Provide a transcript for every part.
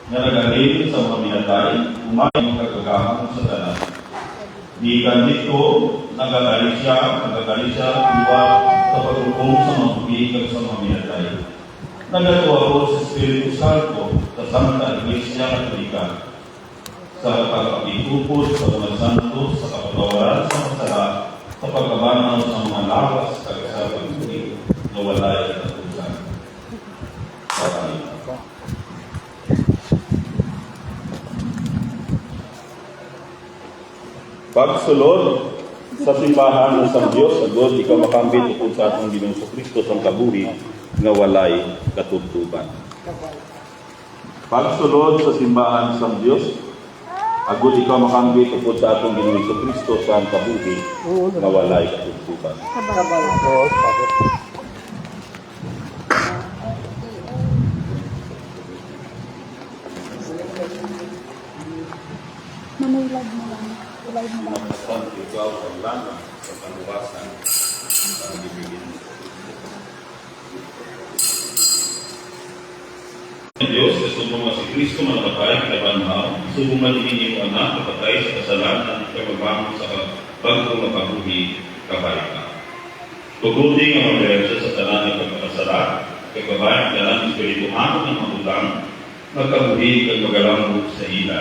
nga nagaling sa mga minatay, umayon ang kagagahan sa tanan. Di kandit ko, nagagalit siya, iba sa paghukom sa mga pagigag sa mga minatay. Nagatuwa ko sa Espiritu Santo sa Santa Iglesia Katolika sa pagkakitupod sa mga santos, sa kapatawaran sa masala, sa pagkabanaw sa mga lawas, sa pagkulit na wala ay katusan. Pagsulod sa simbahan ng Sang Diyos, agod ikaw makambit upod sa atong Ginoong Kristo sa kabuhi nga walay katubtuban. Pagsulod sa simbahan ng Sang Diyos, agud ikaw makambit upod sa atong Ginoong Kristo sa kabuhi nga walay katubtuban. Manulad mo lang. Ulay mo lang. Namastan ikaw ang lana sa kaluwasan sa bibigin. Diyos, kasubong nga si Kristo manapatay kay banhaw, subong maligin yung anak, kapatay sa kasalanan, kababangon sa bagong mapabuhi, kabarika. Tugudi nga magreaksya sa tanan ng pagkakasala, kababayan tanan ng Espirituhan ng magulang, magkabuhi kag magalamog sa ila,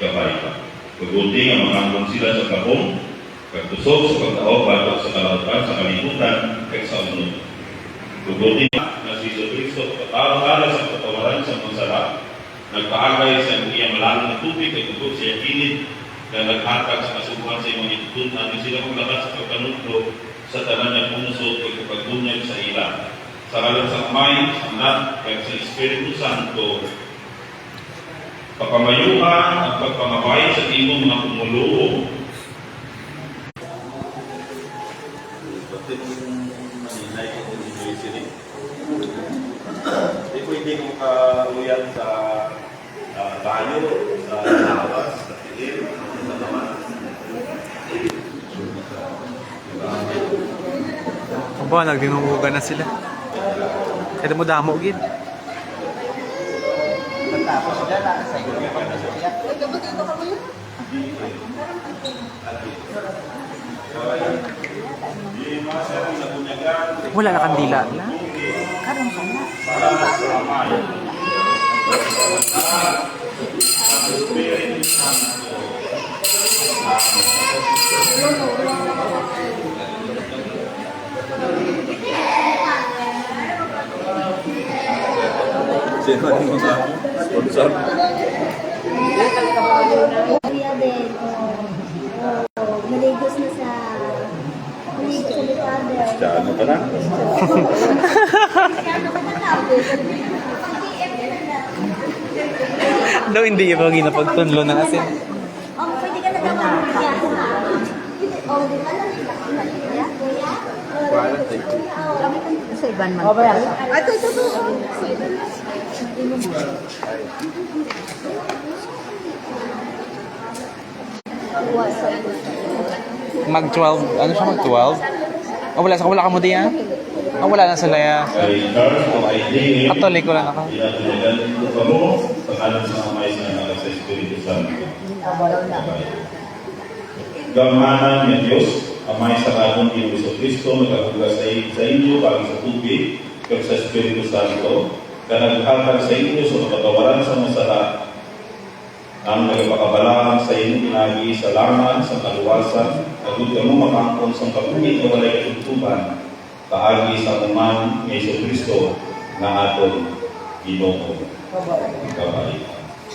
kabarika. Tugudi nga mangangkong sila sa kabong, kagtusok sa pagkaog, batok sa kalautan, sa kalimutan, kag sa unod. Tugudi na si Kristo patawag sa patawaran sa mga sala, nagpaagay sa iyang malalang na tubig at tugod siya kilid na naghatag sa kasubuhan sa iyong itutunan na sila maglabas sa pagkanudlo sa tanan ng pumusod at kapagbunyag sa ila. Sa kalang sa kamay, sa anak, at sa Espiritu Santo, papamayuhan at pagpamabay sa timong mga pumuluo. Hindi pwede mo kaluyan sa banyo, sa lawas, sa tilim, sa naman. Aba, nagdinuhugan na sila. Kaya mo damo, gid. Tapos sila lang sa iyo yung pagkasya. Wala na kandila. Karon ka na. Sino ang mga sponsor? Kuya din. Maligos na sa likado. Ano ka na? Daw hindi yung mga ginapagtunlo ng asin. Pwede ka na naman. Oh, di ba lang? Sa iban man. Ito. Mag-12. Ano siya mag-12? Oh, wala ka mo diyan? Oh, wala na sila ya. Katolik ko lang ako. Gamanan niya Diyos, Amay sa kanong Ginoo Kristo, magkakugas sa inyo, bagay sa tubig, kag sa Espiritu Santo, kanaghatag sa inyo sa kapatawaran sa masala, ang nagpakabalaan sa inyo pinagi sa langan, sa kaluwasan, agud kamo makangkon sa kabuhi na walay katugtuban, kaagi sa uman ni Kristo na aton Ginoo. Kabay.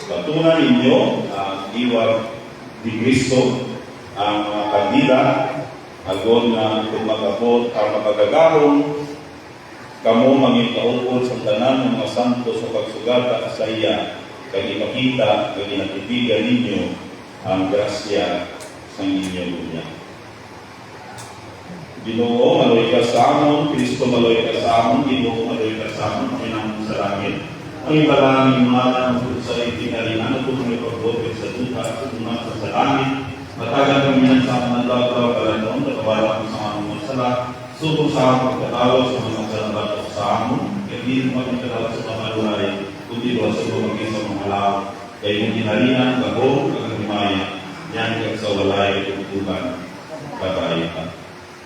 Patunan ninyo ang iwag ni Kristo ang mga kandila, agod na kung mag-abot ang makagagarong, kamo mangitaupod sa tanan ng mga santo sa pagsugata sa iya, kag ipakita, kag inatibigan ninyo ang grasya sa inyong dunya. Ginoo, maloy ka sa amon, Kristo maloy ka sa amon, Ginoo maloy ka sa amon, pinang sa langit. Ang ibalangin mga ng sa itinalinan, kung may pagbote sa duka, kung nasa sa langit, matagal kami nagsama ng dagaw kalanoon, nagawala kami sa amon sala, subong sa amon pagkatawag sa mga salamat sa amon, kaya hindi mo kami katawag sa mga luhay, kundi ba sa bumagay sa mga lawa kay mong ginalinan, bagong, kagagimaya, yan kag sa walay, tutuban, kabayan.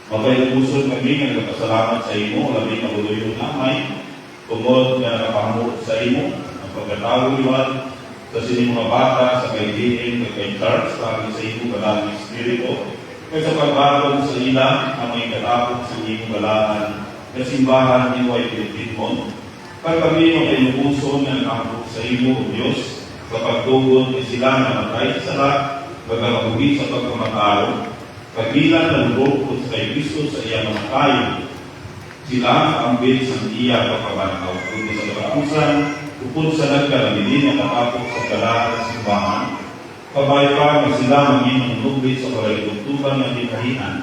Mapayagusod kami nga nagpasalamat sa imo, labi na buloy yung namay, tungod nga nakapahamot sa imo, ang pagkatawiwan sa sining mga bata, sa kaibigan, kay church, lagi sa imo galang espiritu, kay sa pagbagong sa ila, ang may katapos sa imo galangan, kasimbahan ni Way Pilipinmon, kay kami mapayagusod nga nakahamot sa imo, O Diyos, sa pagtugon ni sila na matay sa sala, magkakabuhi sa pagkamatalo, kagilan ng lupot kay Kristo sa iyang mga tayo. Sila ang bilis ng iya kapabanaw. Kundi sa katapusan, upod sa nagkalabilin ang nakapok sa kalahat ng simbahan. Kabay pa na sila maging ang nubit sa kalagtuntuban ng dinahian.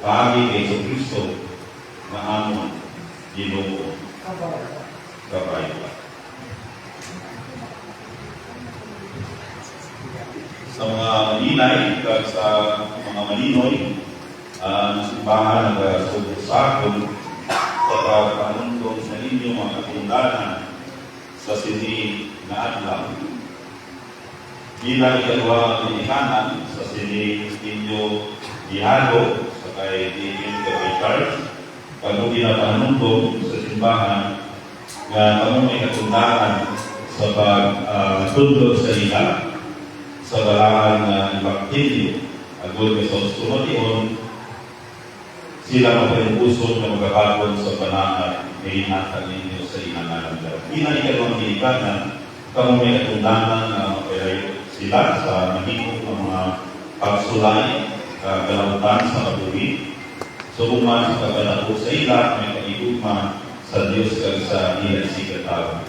Paagi kay Kristo na amon Ginoo. Kabay pa. Sa mga maninay, sa mga malinoy, simbahan na sa akong sa pagpanundong sa inyong mga katundanan sa sini na adlaw. Bilang ikalwa pinikanan sa sini inyo ihado sa kay Deacon kay Charles, kung ginapanundong sa simbahan na kamo may katundanan sa pagtundog sa ila sa balaan na ibaktilyo agod sa Tumation, sila magpapusod na magkakapon sa panahal na inatan ninyo sa inangalan. Ikalawang pinikanan, kamo may katundanan na mapalayo sila sa mahigong ng mga pagsulay, kalautan sa kabuhi. So kuman sa pagkalako sa ila, may kaigugma sa Diyos kag sa ilang sikataw.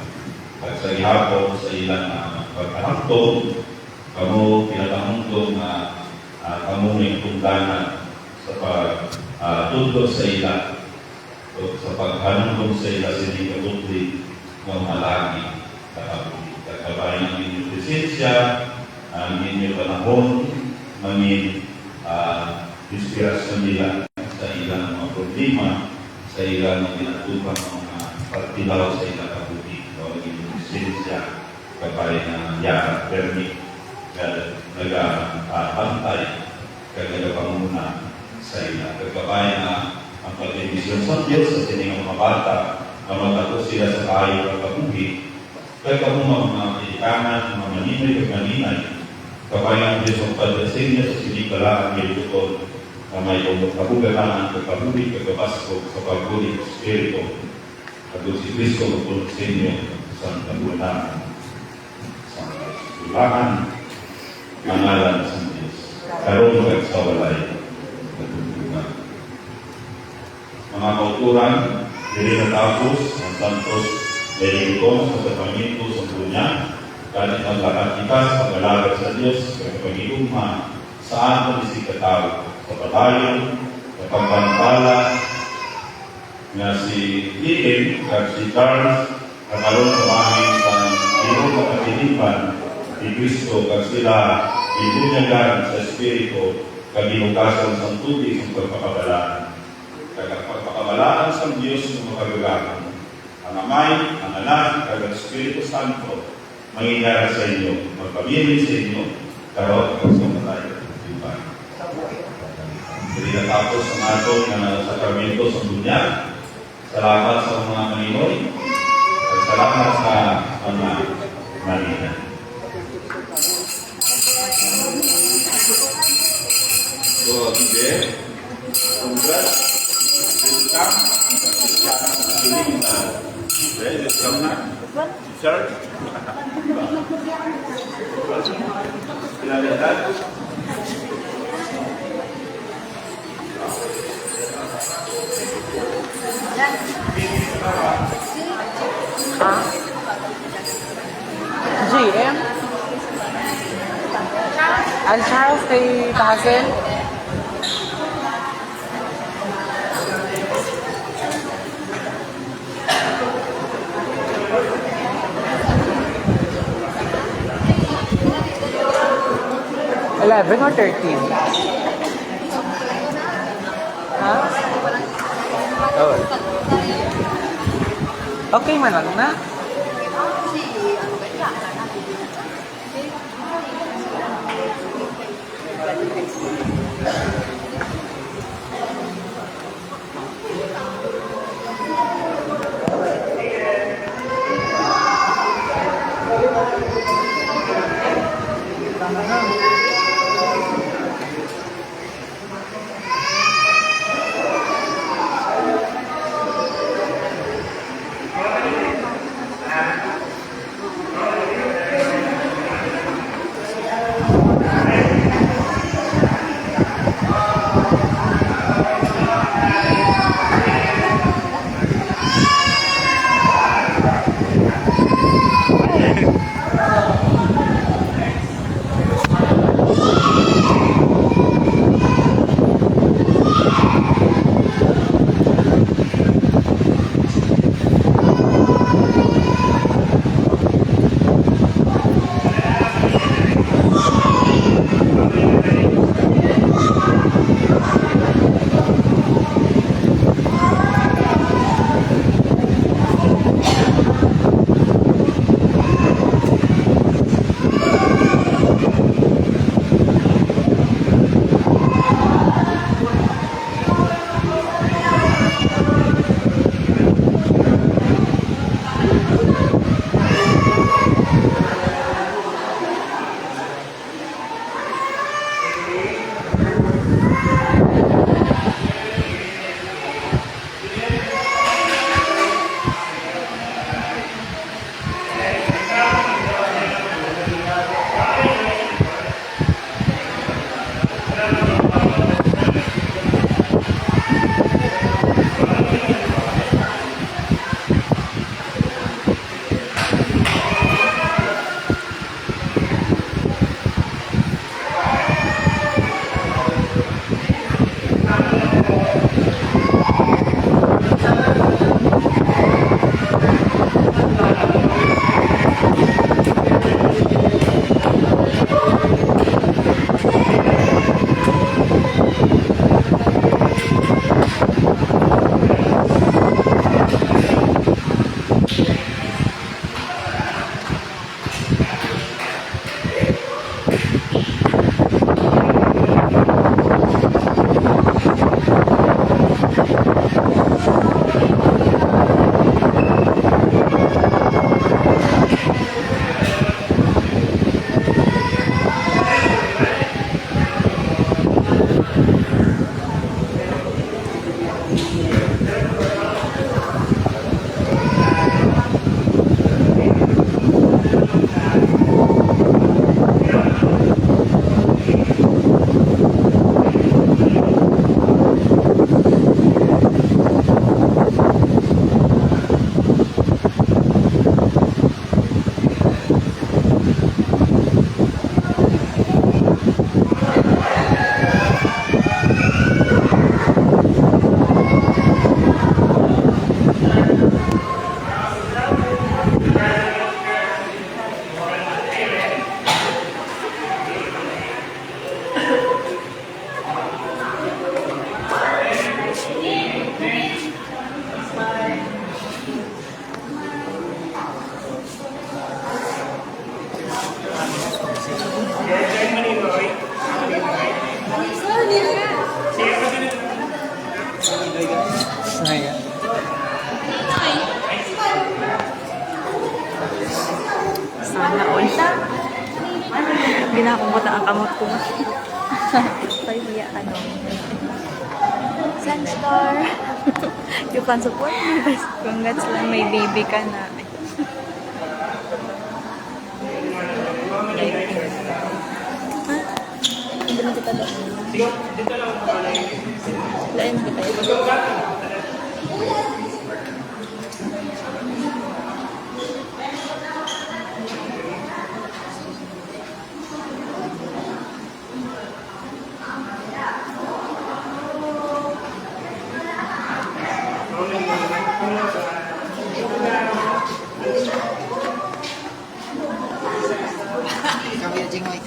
At sa ihapon sa ilang pagkahaktong, kamo pinatangtong na kamo may katundanan sa pagtudlo sa ila. So, sa paghanungkong sa ila sa hindi katutli ng malagi sa kabuhi. Kakabayan ang inyong presensya, ang inyong panahon, mangin inspirasyon nila sa ilang mga problema, sa ilang mga pinatupan ng mga partilaw sa ilang kabuhi. O ang inyong presensya, kabayan ng Yara Permit, nag-pantay, nag-panguna sa ila. Kabayan na ang pag-ibisyon sa Diyos sa siningang mga bata na matapos sila sa kayo at kabuhi, kaya kamo mga pinikanan, mga maninay at maninay, kabayan ang Diyos ang pagdasing niya sa sinikalaan ng Diyos na may kabugalaan, kakabuhi, kakabasko, sa pagbulit, Espiritu, at si Kristo magpunod sa inyo sa kabulaan, sa kulahan, pangalan sa Diyos. Karoon at sa walay, natutulungan. Mga kauturan, dili natapos ang Santos Benedicto sa Panginoon sa dunya, kahit ang lahat kita sa pag-alaga sa Diyos, sa pag-iuma, saan kung isi katao, sa padayon, sa pagbantala, na si Ian, at si Charles, na karoon kumahin sa iyong kapatinipan ni Kristo, at sila ibunyagan sa Espiritu, kabinukasan sa tubig ng pagpakabalaan. Kaya pagpakabalaan sa Diyos ng makagagahan, ang Amay, ang Anak, ang Espiritu Santo, mangyayari sa inyo, magpabilin sa inyo, karot at sa matay. Diba? Hindi natapos ang atong sakramento sa dunya. Salamat sa mga maninoy, at salamat sa mga manina. So, today, congrats, welcome, welcome na, church. Pinalitan. GM? Ang Charles kay Hazel? $11 or 13? Ha? Oh. Okay man lang na. Ginakumot ang kamot ko. Pahiya, ano. Sunstar. You can support me. Best congrats lang, may baby ka na. Ha? Hindi na kita doon. Lain kita yun. Kami yung jingway.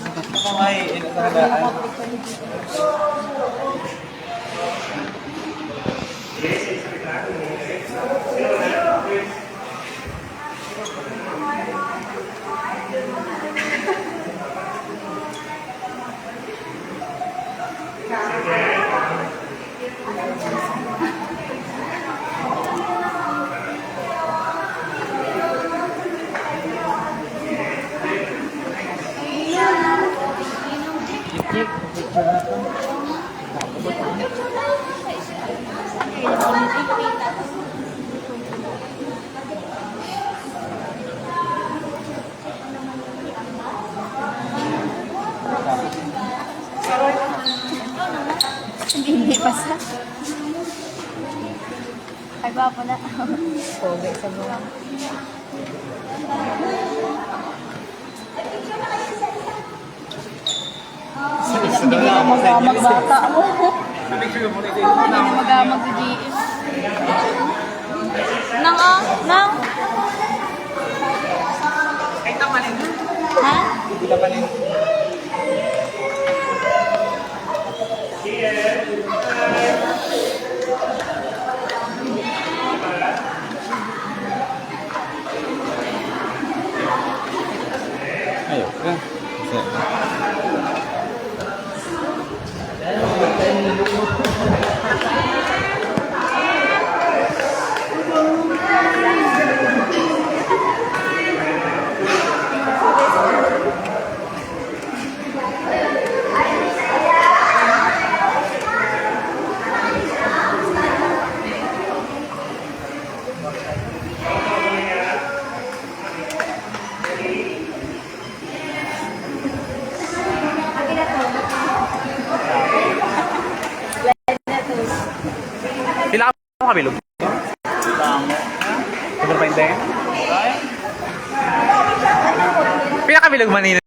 Hindi pa sa. Ay, gwapo na. Pogi sa buwan. Hindi ka magamag bata mo. Hindi ka magamag sa GM. Nang ah, nang. Ha? Ayo. Pila mo kabilog?